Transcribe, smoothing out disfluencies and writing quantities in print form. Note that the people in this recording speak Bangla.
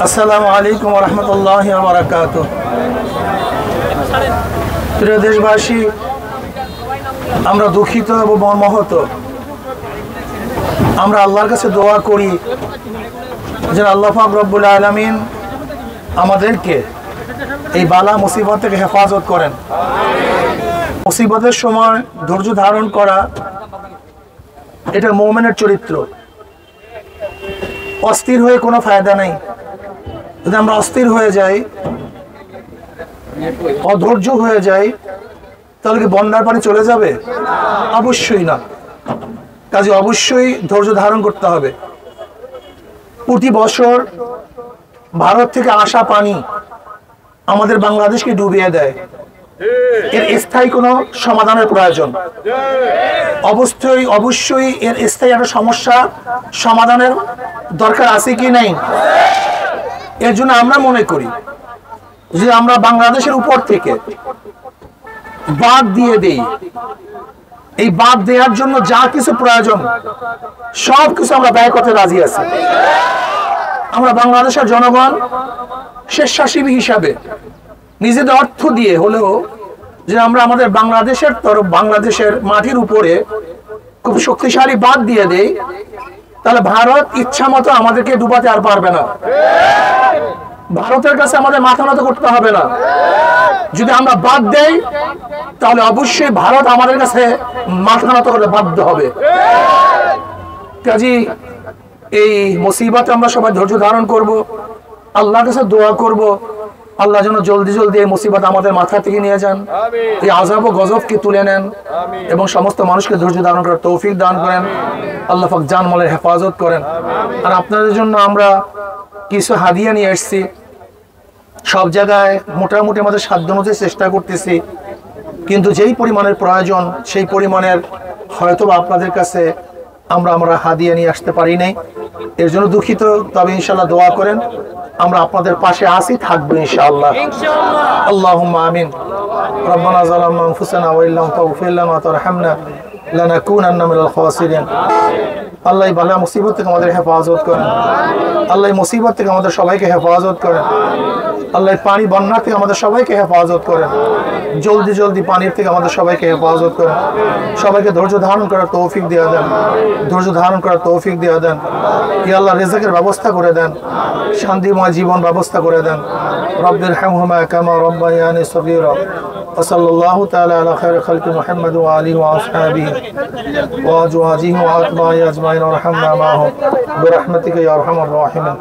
আসসালামু আলাইকুম ওয়া রাহমাতুল্লাহি ওয়া বারাকাতুহু। প্রিয় দেশবাসী, আমরা দুঃখিত এবং মর্মাহত। আমরা আল্লাহর কাছে দোয়া করি যে আল্লাহ পাক রব্বুল আলামিন আমাদেরকে এই বালা মুসিবত থেকে হেফাজত করেন। মুসিবতের সময় ধৈর্য ধারণ করা এটা মুমিনের চরিত্র। অস্থির হয়ে কোনো ফায়দা নেই। যদি আমরা অস্থির হয়ে যাই, অধৈর্য হয়ে যাই, তাহলে কি বন্যার পানি চলে যাবে? অবশ্যই না। কাজে অবশ্যই ধৈর্য ধারণ করতে হবে। প্রতি বছর ভারত থেকে আসা পানি আমাদের বাংলাদেশকে ডুবিয়ে দেয়। এর স্থায়ী কোনো সমাধানের প্রয়োজন। অবশ্যই এর স্থায়ী একটা সমস্যা সমাধানের দরকার আছে কি নাই? এর জন্য আমরা মনে করি যে আমরা বাংলাদেশের উপর থেকে বাঁধ দিয়ে দেই। এই বাঁধ দেওয়ার জন্য যা কিছু প্রয়োজন সব কিছু আমরা ব্যয় করতে রাজি আছি। আমরা বাংলাদেশের জনগণ স্বেচ্ছাসেবী হিসাবে নিজেদের অর্থ দিয়ে হলেও যে আমরা আমাদের বাংলাদেশের মাটির উপরে খুব শক্তিশালী বাঁধ দিয়ে দেই, তাহলে ভারত ইচ্ছা মতো আমাদেরকে ডুবাতে আর পারবে না। ভারতের কাছে আমাদের মাথা নত করতে হবে না। যদি আমরা বাদ দেই, তাহলে অবশ্যই ভারত আমাদের কাছে মাথা নত করতে বাধ্য হবে। কাজী এই মুসিবতে আমরা সবাই ধৈর্য ধারণ করব, আল্লাহর কাছে দোয়া করব, আল্লাহ যেন জলদি জলদি এই মুসিবত আমাদের মাথা থেকে নিয়ে যান, এই আযাব ও গজবকে তুলে নেন এবং সমস্ত মানুষকে ধৈর্য ধারণ করার তৌফিক দান করেন। আল্লাহ পাক জানমালের হেফাজত করেন। আর আপনাদের জন্য আমরা কিছু হাদিয়া নিয়ে এসেছি। সব জায়গায় মোটামুটি আমাদের সাধ্য অনুযায়ী চেষ্টা করতেছি, কিন্তু যেই পরিমাণের প্রয়োজন সেই পরিমাণের হয়তো আপনাদের কাছে আমরা হাদিয়া নিয়ে আসতে পারি নাই। এর জন্য দুঃখিত। তবে ইনশাআল্লাহ দোয়া করেন, আমরা আপনাদের পাশে আছি, থাকবো ইনশাআল্লাহ। আল্লাহুম্মা আমিন। রব্বানা যালামনা আনফুসানা ওয়া ইল্লাম তাগফির লানা ওয়া তারহামনা লানাকুনান্না মিনাল খাসিরিন। আল্লাহ বালা মুসিবত থেকে আমাদের হেফাজত করেন। আল্লাহ মুসিবত থেকে আমাদের সবাইকে হেফাজত করেন। আল্লাহ পানি বন্যা থেকে আমাদের সবাইকে হেফাজত করেন। জলদি জলদি পানির থেকে আমাদের সবাইকে হেফাজত করেন। সবাইকে ধৈর্য ধারণ করার তৌফিক দিয়ে দেন। ধৈর্য ধারণ করার তৌফিক দিয়ে দেন। ইয়া আল্লাহ রিজকের ব্যবস্থা করে দেন। শান্তিময় জীবন ব্যবস্থা করে দেন। রব্বিরহামহুমা কামা রাব্বায়ানি সগীরা। وصلى الله تعالى على خير خلق محمد وآله وأصحابه وأزواجه وأتباعه أجمعين وارحمنا معهم برحمتك يا أرحم الراحمين.